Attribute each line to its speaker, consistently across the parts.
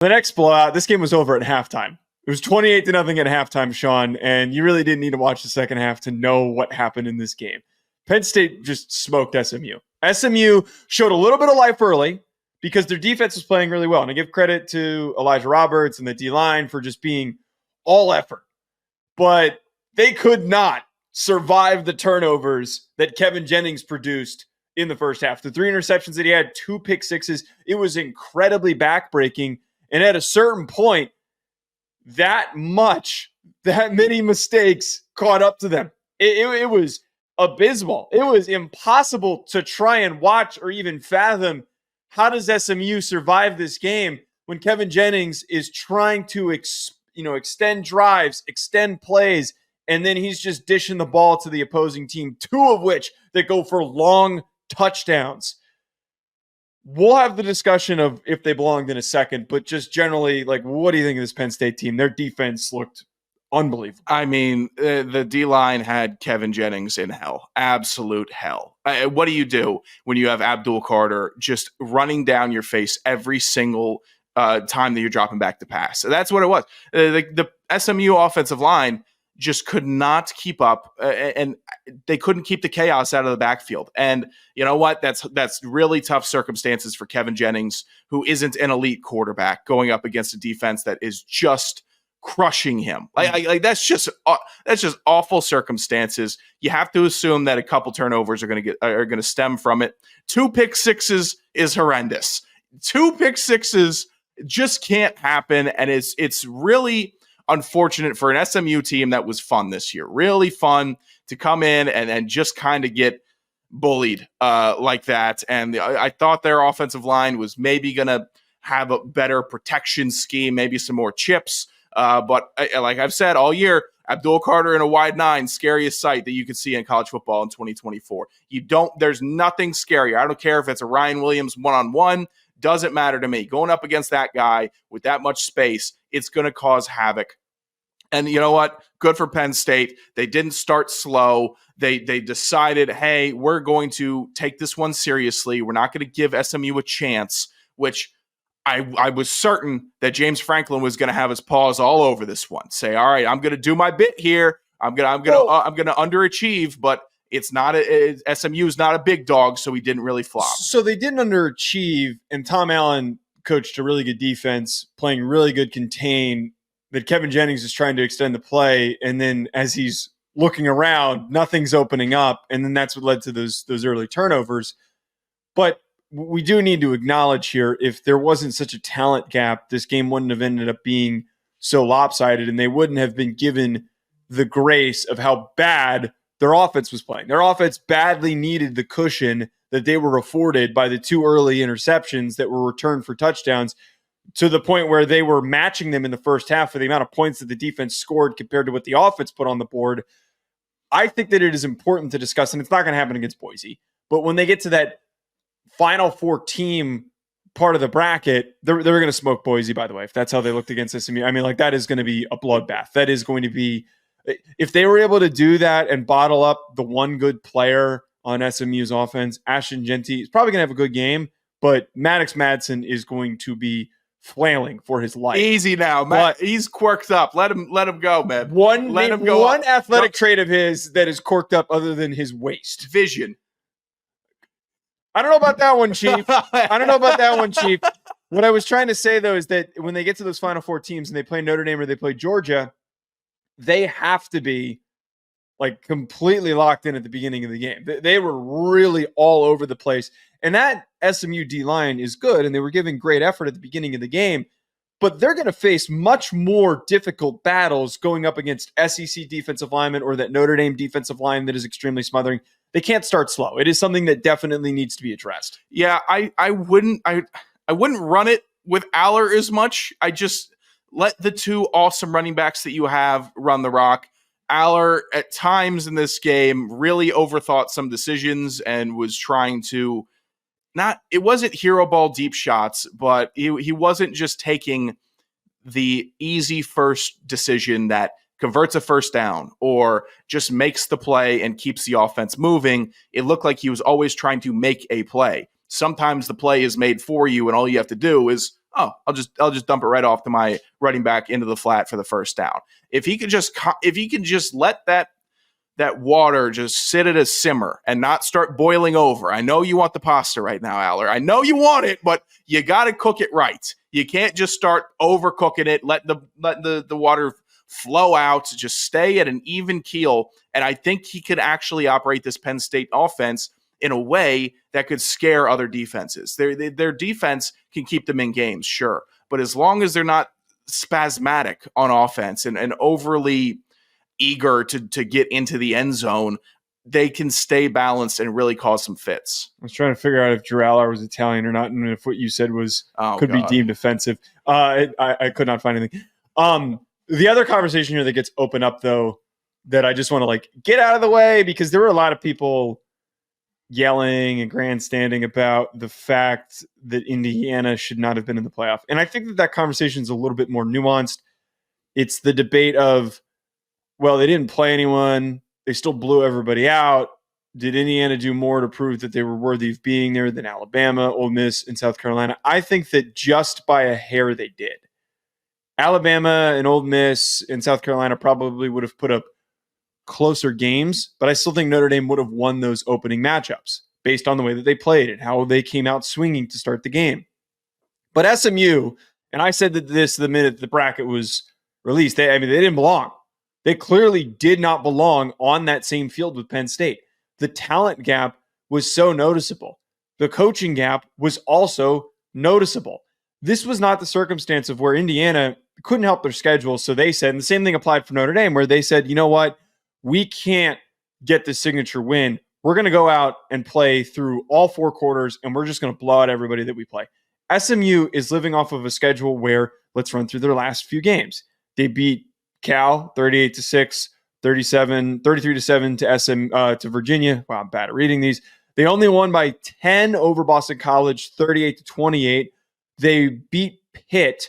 Speaker 1: The next blowout, this game was over at halftime. It was 28-0 at halftime, Sean, and you really didn't need to watch the second half to know what happened in this game. Penn State just smoked SMU. SMU showed a little bit of life early because their defense was playing really well. And I give credit to Elijah Roberts and the D-line for just being all effort. But they could not survive the turnovers that Kevin Jennings produced in the first half. The 3 interceptions that he had, 2 pick sixes, it was incredibly backbreaking. And at a certain point, that many mistakes caught up to them. It was abysmal. It was impossible to try and watch or even fathom how does SMU survive this game when Kevin Jennings is trying to extend drives, extend plays, and then he's just dishing the ball to the opposing team, 2 of which that go for long touchdowns. We'll have the discussion of if they belonged in a second, but just generally, what do you think of this Penn State team? Their defense looked unbelievable.
Speaker 2: I mean, the D-line had Kevin Jennings in hell, absolute hell. What do you do when you have Abdul Carter just running down your face every single time that you're dropping back to pass? So that's what it was. The SMU offensive line just could not keep up, and they couldn't keep the chaos out of the backfield. And you know what? That's really tough circumstances for Kevin Jennings, who isn't an elite quarterback, going up against a defense that is just crushing him. That's just awful circumstances. You have to assume that a couple turnovers are going to stem from it. 2 pick sixes is horrendous. 2 pick sixes just can't happen, and it's really unfortunate for an SMU team that was fun this year. Really fun to come in and just kind of get bullied like that. And I thought their offensive line was maybe going to have a better protection scheme, maybe some more chips. But like I've said all year, Abdul Carter in a wide 9, scariest sight that you could see in college football in 2024. There's nothing scary. I don't care if it's a Ryan Williams one-on-one. Doesn't matter to me. Going up against that guy with that much space, it's going to cause havoc. And you know what? Good for Penn State. They didn't start slow. They decided, hey, we're going to take this one seriously. We're not going to give SMU a chance, which I was certain that James Franklin was going to have his paws all over this one. Say, all right, I'm going to do my bit here. I'm going to underachieve, but SMU is not a big dog, so he didn't really flop.
Speaker 1: So they didn't underachieve, and Tom Allen coached a really good defense, playing really good contain, that Kevin Jennings is trying to extend the play, and then as he's looking around, nothing's opening up, and then that's what led to those early turnovers. But we do need to acknowledge here, if there wasn't such a talent gap, this game wouldn't have ended up being so lopsided, and they wouldn't have been given the grace of how bad their offense was playing. Their offense badly needed the cushion that they were afforded by the 2 early interceptions that were returned for touchdowns, to the point where they were matching them in the first half for the amount of points that the defense scored compared to what the offense put on the board. I think that it is important to discuss, and it's not going to happen against Boise, but when they get to that Final Four team part of the bracket, they're going to smoke Boise, by the way, if that's how they looked against SMU. I mean, that is going to be a bloodbath. That is going to be, if they were able to do that and bottle up the one good player on SMU's offense, Ashton Jeanty is probably going to have a good game, but Maddox Madsen is going to be flailing for his life.
Speaker 2: Easy now, Matt. He's quirked up. Let him go, man.
Speaker 1: One athletic trait of his that is quirked up other than his waist.
Speaker 2: Vision.
Speaker 1: I don't know about that one, Chief. What I was trying to say, though, is that when they get to those Final Four teams and they play Notre Dame or they play Georgia, they have to be completely locked in at the beginning of the game. They were really all over the place. And that SMU D-line is good, and they were giving great effort at the beginning of the game, but they're going to face much more difficult battles going up against SEC defensive linemen or that Notre Dame defensive line that is extremely smothering. They can't start slow. It is something that definitely needs to be addressed.
Speaker 2: Yeah, I wouldn't run it with Aller as much. I just let the 2 awesome running backs that you have run the rock. Aller, at times in this game, really overthought some decisions and was trying to it wasn't hero ball deep shots, but he wasn't just taking the easy first decision that converts a first down or just makes the play and keeps the offense moving. It looked like he was always trying to make a play. Sometimes the play is made for you and all you have to do is oh, I'll just dump it right off to my running back into the flat for the first down. If he can just let that water just sit at a simmer and not start boiling over. I know you want the pasta right now, Aller. I know you want it, but you got to cook it right. You can't just start overcooking it. Let the water flow out. Just stay at an even keel. And I think he could actually operate this Penn State offense in a way that could scare other defenses. Their defense can keep them in games, sure. But as long as they're not spasmodic on offense and overly eager to get into the end zone, they can stay balanced and really cause some fits.
Speaker 1: I was trying to figure out if Geraldo was Italian or not, and if what you said could be deemed offensive. I could not find anything. The other conversation here that gets opened up, though, that I just want to get out of the way, because there were a lot of people yelling and grandstanding about the fact that Indiana should not have been in the playoff. And I think that conversation is a little bit more nuanced. It's the debate of, well, they didn't play anyone. They still blew everybody out. Did Indiana do more to prove that they were worthy of being there than Alabama, Ole Miss, and South Carolina? I think that just by a hair they did. Alabama and Ole Miss and South Carolina probably would have put up closer games, but I still think Notre Dame would have won those opening matchups based on the way that they played and how they came out swinging to start the game. But SMU, and I said that this the minute the bracket was released, they didn't belong. They clearly did not belong on that same field with Penn State. The talent gap was so noticeable. The coaching gap was also noticeable. This was not the circumstance of where Indiana couldn't help their schedule, so they said, and the same thing applied for Notre Dame, where they said, you know what, we can't get the signature win. We're going to go out and play through all 4 quarters, and we're just going to blow out everybody that we play. SMU is living off of a schedule where, let's run through their last few games. They beat Cal 38-6, 33-7 to Virginia. Wow, I'm bad at reading these. They only won by 10 over Boston College, 38-28. They beat Pitt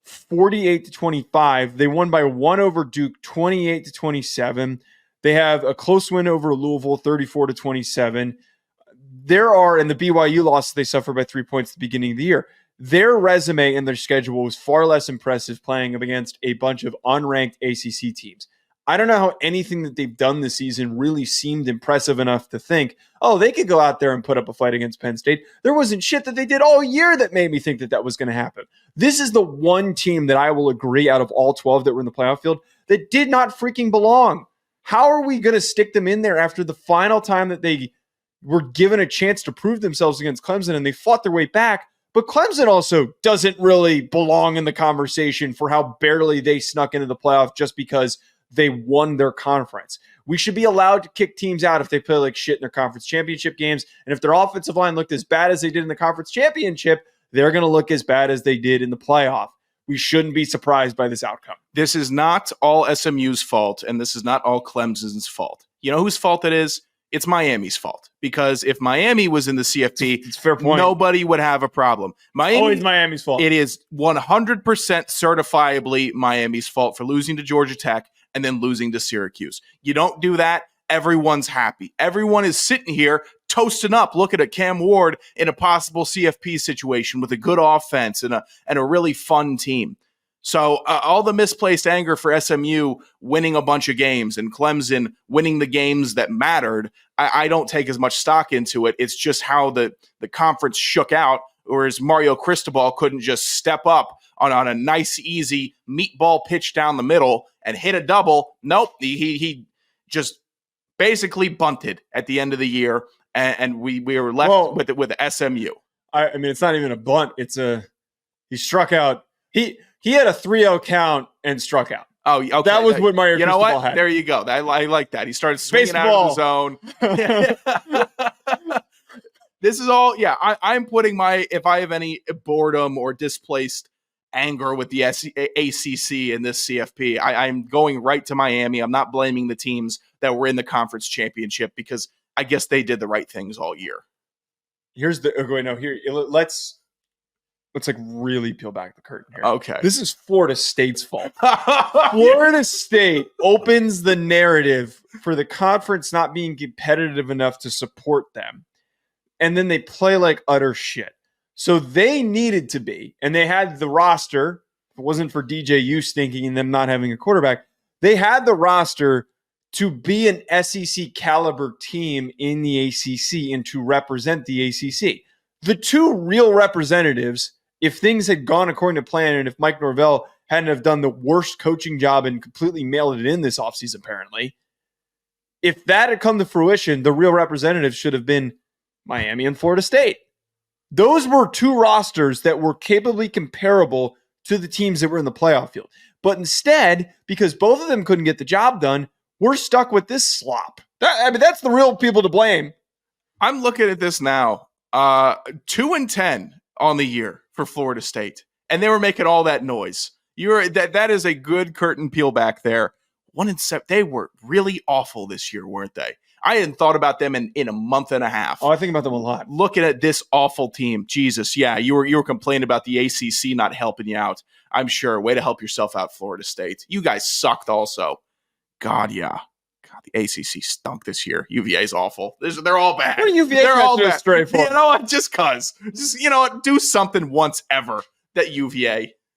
Speaker 1: 48-25. They won by 1 over Duke, 28-27. They have a close win over Louisville, 34-27. And the BYU loss, they suffered by 3 points at the beginning of the year. Their resume and their schedule was far less impressive playing up against a bunch of unranked ACC teams. I don't know how anything that they've done this season really seemed impressive enough to think, oh, they could go out there and put up a fight against Penn State. There wasn't shit that they did all year that made me think that was going to happen. This is the one team that I will agree out of all 12 that were in the playoff field that did not freaking belong. How are we going to stick them in there after the final time that they were given a chance to prove themselves against Clemson and they fought their way back? But Clemson also doesn't really belong in the conversation for how barely they snuck into the playoff just because they won their conference. We should be allowed to kick teams out if they play like shit in their conference championship games. And if their offensive line looked as bad as they did in the conference championship, they're going to look as bad as they did in the playoff. We shouldn't be surprised by this outcome.
Speaker 2: This is not all SMU's fault, and this is not all Clemson's fault. You know whose fault it is? It's Miami's fault. Because if Miami was in the CFP,
Speaker 1: it's a fair point.
Speaker 2: Nobody would have a problem.
Speaker 1: Always Miami's fault.
Speaker 2: It is 100% certifiably Miami's fault for losing to Georgia Tech and then losing to Syracuse. You don't do that, everyone's happy. Everyone is sitting here toasting up, looking at Cam Ward in a possible CFP situation with a good offense and a really fun team. So all the misplaced anger for SMU winning a bunch of games and Clemson winning the games that mattered, I don't take as much stock into it. It's just how the conference shook out, whereas Mario Cristobal couldn't just step up on a nice, easy meatball pitch down the middle and hit a double. Nope, he just basically bunted at the end of the year, and we were left with SMU.
Speaker 1: I mean, it's not even a bunt. He struck out. He had a 3-0 count and struck out.
Speaker 2: Oh, okay.
Speaker 1: That was what Mario Cristobal had.
Speaker 2: There you go. I like that. He started swinging out of the zone. This is all, I'm putting if I have any boredom or displaced anger with the ACC in this CFP, I'm going right to Miami. I'm not blaming the teams that were in the conference championship because I guess they did the right things all year. Let's really peel back the curtain here. Okay.
Speaker 1: This is Florida State's fault. Florida State opens the narrative for the conference not being competitive enough to support them. And then they play like utter shit. So they needed to be, and they had the roster. If it wasn't for DJU stinking and them not having a quarterback, they had the roster to be an SEC caliber team in the ACC and to represent the ACC. The two real representatives, if things had gone according to plan and if Mike Norvell hadn't have done the worst coaching job and completely mailed it in this offseason, apparently, if that had come to fruition, the real representatives should have been Miami and Florida State. Those were two rosters that were capably comparable to the teams that were in the playoff field. But instead, because both of them couldn't get the job done, we're stuck with this slop. That's the real people to blame.
Speaker 2: I'm looking at this now. 2-10 on the year for Florida State, and they were making all that noise. That is a good curtain peel back there. 1-7. They were really awful this year, weren't they? I hadn't thought about them in a month and a half.
Speaker 1: Oh, I think about them a lot.
Speaker 2: Looking at this awful team, Jesus, yeah, you were complaining about the ACC not helping you out. I'm sure. Way to help yourself out, Florida State. You guys sucked also. God, yeah. God, the ACC stunk this year. UVA's awful. They're all bad.
Speaker 1: What are UVA
Speaker 2: They're all bad.
Speaker 1: straight for?
Speaker 2: You know what? Just cause. Do something once ever. That UVA.